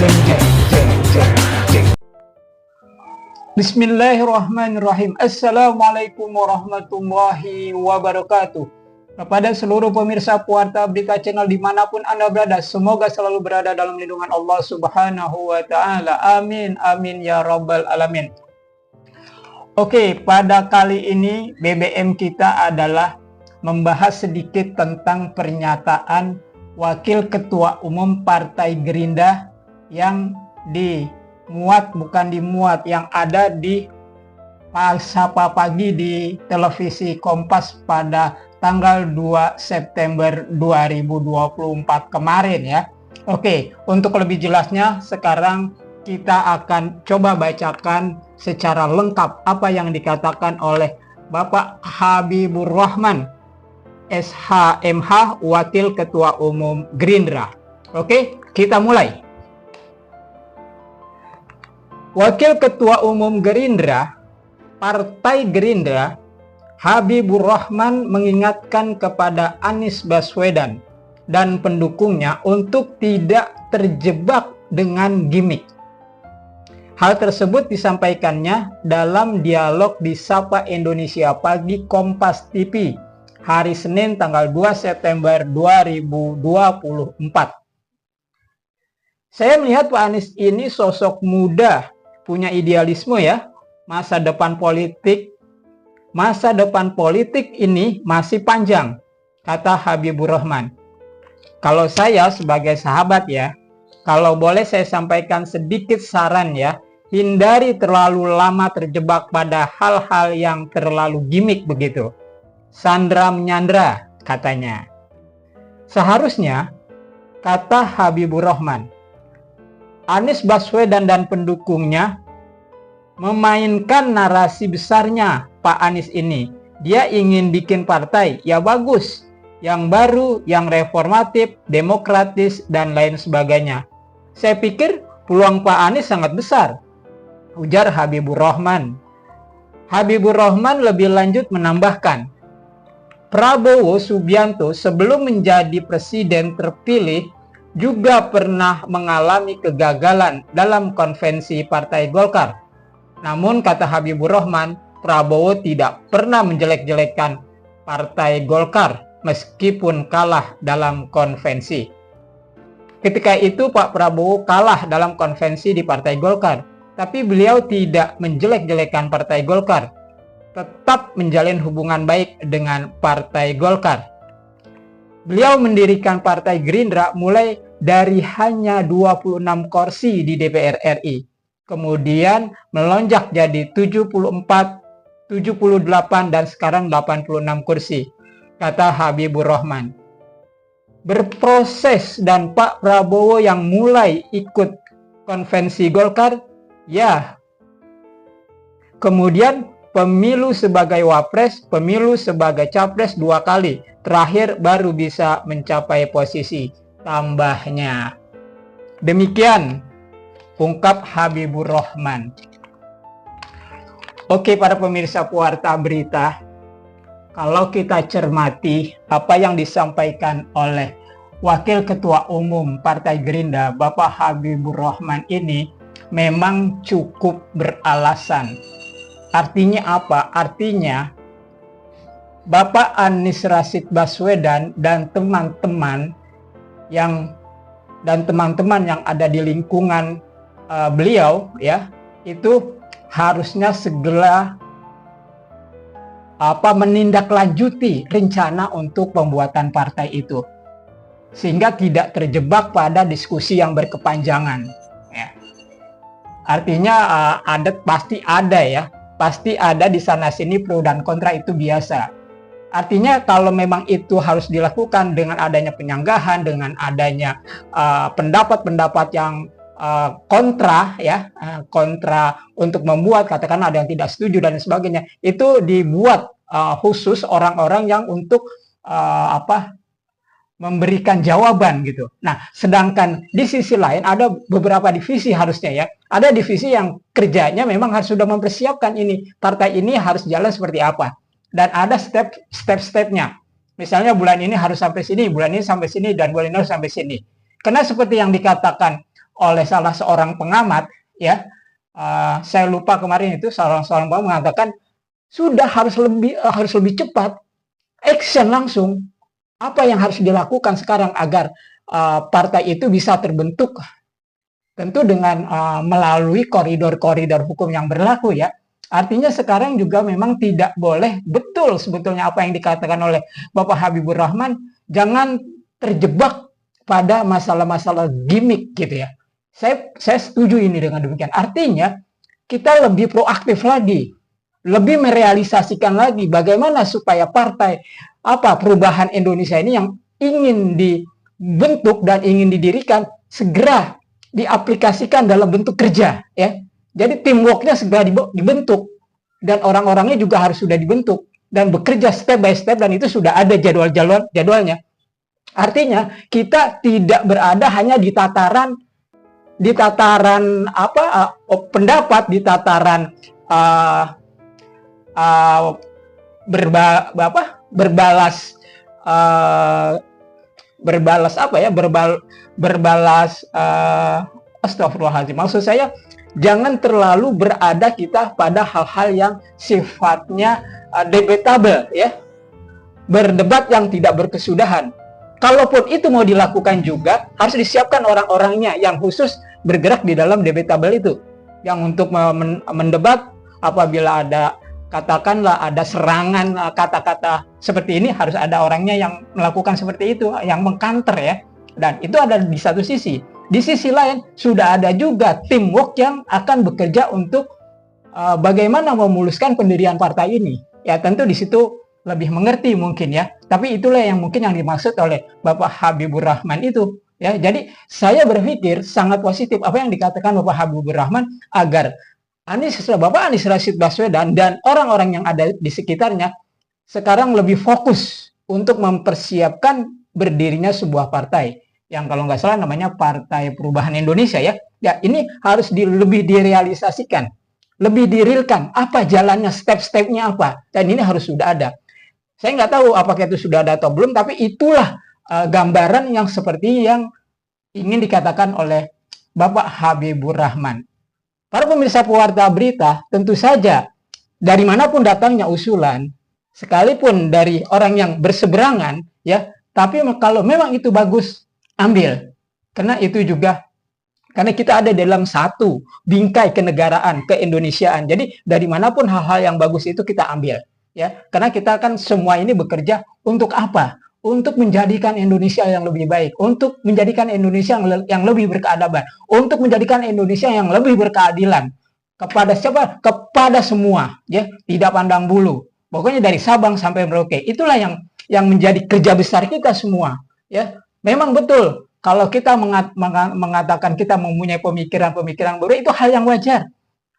jeng jeng jeng jeng jeng. Bismillahirrahmanirrahim. Assalamualaikum warahmatullahi wabarakatuh. Kepada seluruh pemirsa Warta Berita Channel dimanapun Anda berada, semoga selalu berada dalam lindungan Allah Subhanahu wa Ta'ala. Amin, amin ya Rabbal Alamin. Oke, pada kali ini BBM kita adalah membahas sedikit tentang pernyataan Wakil Ketua Umum Partai Gerindra yang yang ada di Sapa Pagi di televisi Kompas pada tanggal 2 September 2024 kemarin ya. Oke, untuk lebih jelasnya sekarang kita akan coba bacakan secara lengkap apa yang dikatakan oleh Bapak Habibur Rahman SHMH, Wakil Ketua Umum Gerindra. Oke, kita mulai. Wakil Ketua Umum Gerindra, Partai Gerindra, Habibur Rahman mengingatkan kepada Anies Baswedan dan pendukungnya untuk tidak terjebak dengan gimmick. Hal tersebut disampaikannya dalam dialog di Sapa Indonesia Pagi Kompas TV hari Senin tanggal 2 September 2024. Saya melihat Pak Anies ini sosok muda, punya idealisme ya. Masa depan politik ini masih panjang, kata Habibur Rahman. Kalau saya sebagai sahabat ya, kalau boleh saya sampaikan sedikit saran ya, hindari terlalu lama terjebak pada hal-hal yang terlalu gimmick begitu. Sandra menyandra, katanya. Seharusnya, kata Habibur Rahman, Anies Baswedan dan pendukungnya memainkan narasi besarnya Pak Anies ini. Dia ingin bikin partai, ya bagus, yang baru, yang reformatif, demokratis, dan lain sebagainya. Saya pikir peluang Pak Anies sangat besar, ujar Habibur Rahman. Habibur Rahman lebih lanjut menambahkan, Prabowo Subianto sebelum menjadi presiden terpilih juga pernah mengalami kegagalan dalam konvensi Partai Golkar. Namun kata Habibur Rahman, Prabowo tidak pernah menjelek-jelekan Partai Golkar meskipun kalah dalam konvensi. Ketika itu Pak Prabowo kalah dalam konvensi di Partai Golkar, tapi beliau tidak menjelek-jelekan Partai Golkar, tetap menjalin hubungan baik dengan Partai Golkar. Beliau mendirikan Partai Gerindra mulai dari hanya 26 kursi di DPR RI. Kemudian melonjak jadi 74, 78, dan sekarang 86 kursi, kata Habibur Rahman. Berproses dan Pak Prabowo yang mulai ikut konvensi Golkar, ya. Kemudian pemilu sebagai wapres, pemilu sebagai capres 2 kali. Terakhir baru bisa mencapai posisi, tambahnya. Demikian ungkap Habibur Rahman. Oke, para pemirsa Warta Berita, kalau kita cermati apa yang disampaikan oleh Wakil Ketua Umum Partai Gerindra, Bapak Habibur Rahman ini memang cukup beralasan. Artinya apa? Artinya Bapak Anies Rashid Baswedan dan teman-teman yang ada di lingkungan beliau ya, itu harusnya segera menindaklanjuti rencana untuk pembuatan partai itu, sehingga tidak terjebak pada diskusi yang berkepanjangan ya. Artinya pasti ada di sana sini pro dan kontra, itu biasa. Artinya kalau memang itu harus dilakukan dengan adanya penyanggahan, dengan adanya pendapat-pendapat yang kontra ya, kontra untuk membuat, katakan ada yang tidak setuju dan sebagainya, itu dibuat khusus orang-orang yang untuk memberikan jawaban gitu. Nah, sedangkan di sisi lain ada beberapa divisi harusnya ya. Ada divisi yang kerjanya memang harus sudah mempersiapkan ini, partai ini harus jalan seperti apa. Dan ada step-stepnya. Misalnya bulan ini harus sampai sini, bulan ini sampai sini, dan bulan ini harus sampai sini. Karena seperti yang dikatakan oleh salah seorang pengamat, ya, saya lupa kemarin itu seorang pengamat mengatakan sudah harus lebih cepat, action langsung. Apa yang harus dilakukan sekarang agar partai itu bisa terbentuk? Tentu dengan melalui koridor-koridor hukum yang berlaku, ya. Artinya sekarang juga memang tidak boleh, betul sebetulnya apa yang dikatakan oleh Bapak Habibur Rahman, jangan terjebak pada masalah-masalah gimmick gitu ya. Saya setuju ini dengan demikian. Artinya kita lebih proaktif lagi, lebih merealisasikan lagi bagaimana supaya partai perubahan Indonesia ini yang ingin dibentuk dan ingin didirikan segera diaplikasikan dalam bentuk kerja, ya. Jadi teamworknya segera dibentuk dan orang-orangnya juga harus sudah dibentuk dan bekerja step by step, dan itu sudah ada jadwalnya. Artinya kita tidak berada hanya di tataran pendapat, di tataran astagfirullahaladzim. Maksud saya jangan terlalu berada kita pada hal-hal yang sifatnya debatable, ya, berdebat yang tidak berkesudahan. Kalaupun itu mau dilakukan juga harus disiapkan orang-orangnya yang khusus bergerak di dalam debatable itu, yang untuk mendebat apabila ada, katakanlah ada serangan kata-kata seperti ini, harus ada orangnya yang melakukan seperti itu, yang mengcounter, ya. Dan itu ada di satu sisi. Di sisi lain sudah ada juga teamwork yang akan bekerja untuk bagaimana memuluskan pendirian partai ini. Ya tentu di situ lebih mengerti mungkin, ya. Tapi itulah yang mungkin yang dimaksud oleh Bapak Habibur Rahman itu. Ya, jadi saya berpikir sangat positif apa yang dikatakan Bapak Habibur Rahman agar Bapak Anies Rashid Baswedan dan orang-orang yang ada di sekitarnya sekarang lebih fokus untuk mempersiapkan berdirinya sebuah partai yang kalau nggak salah namanya Partai Perubahan Indonesia, ya. Ya, ini harus lebih direalisasikan, lebih dirilkan apa jalannya, step-stepnya apa, dan ini harus sudah ada. Saya nggak tahu apakah itu sudah ada atau belum, tapi itulah gambaran yang seperti yang ingin dikatakan oleh Bapak Habibur Rahman. Para pemirsa pewarta berita, tentu saja dari manapun datangnya usulan, sekalipun dari orang yang berseberangan, ya, tapi kalau memang itu bagus, ambil. Karena itu juga, karena kita ada dalam satu bingkai kenegaraan, keindonesiaan. Jadi dari manapun hal-hal yang bagus itu kita ambil, ya. Karena kita kan semua ini bekerja untuk apa? Untuk menjadikan Indonesia yang lebih baik, untuk menjadikan Indonesia yang lebih berkeadaban, untuk menjadikan Indonesia yang lebih berkeadilan. Kepada siapa? Kepada semua, ya, tidak pandang bulu. Pokoknya dari Sabang sampai Merauke. Itulah yang menjadi kerja besar kita semua, ya. Memang betul kalau kita mengatakan kita mempunyai pemikiran-pemikiran berbeda, itu hal yang wajar.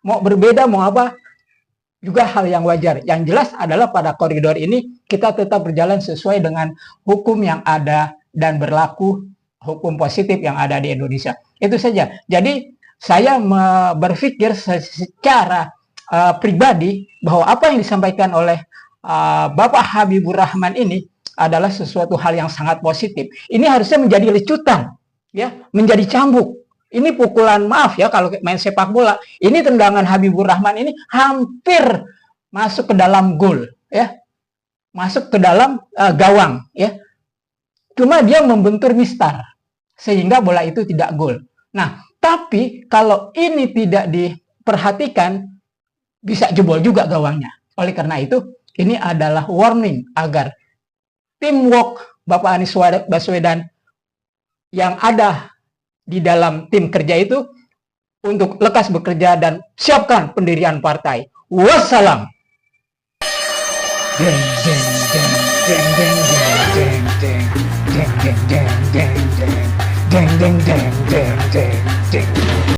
Mau berbeda mau apa juga hal yang wajar. Yang jelas adalah pada koridor ini kita tetap berjalan sesuai dengan hukum yang ada dan berlaku, hukum positif yang ada di Indonesia. Itu saja. Jadi saya berpikir secara pribadi bahwa apa yang disampaikan oleh Bapak Habibur Rahman ini adalah sesuatu hal yang sangat positif. Ini harusnya menjadi lecutan, ya, menjadi cambuk. Ini pukulan, maaf ya kalau main sepak bola, ini tendangan Habibur Rahman ini hampir masuk ke dalam gol, ya, masuk ke dalam gawang, ya. Cuma dia membentur mistar sehingga bola itu tidak gol. Nah, tapi kalau ini tidak diperhatikan bisa jebol juga gawangnya. Oleh karena itu, ini adalah warning agar teamwork Bapak Anies Baswedan yang ada di dalam tim kerja itu untuk lekas bekerja dan siapkan pendirian partai. Wassalam. Jeng jeng jeng jeng jeng jeng jeng jeng jeng jeng jeng jeng jeng jeng jeng jeng jeng jeng.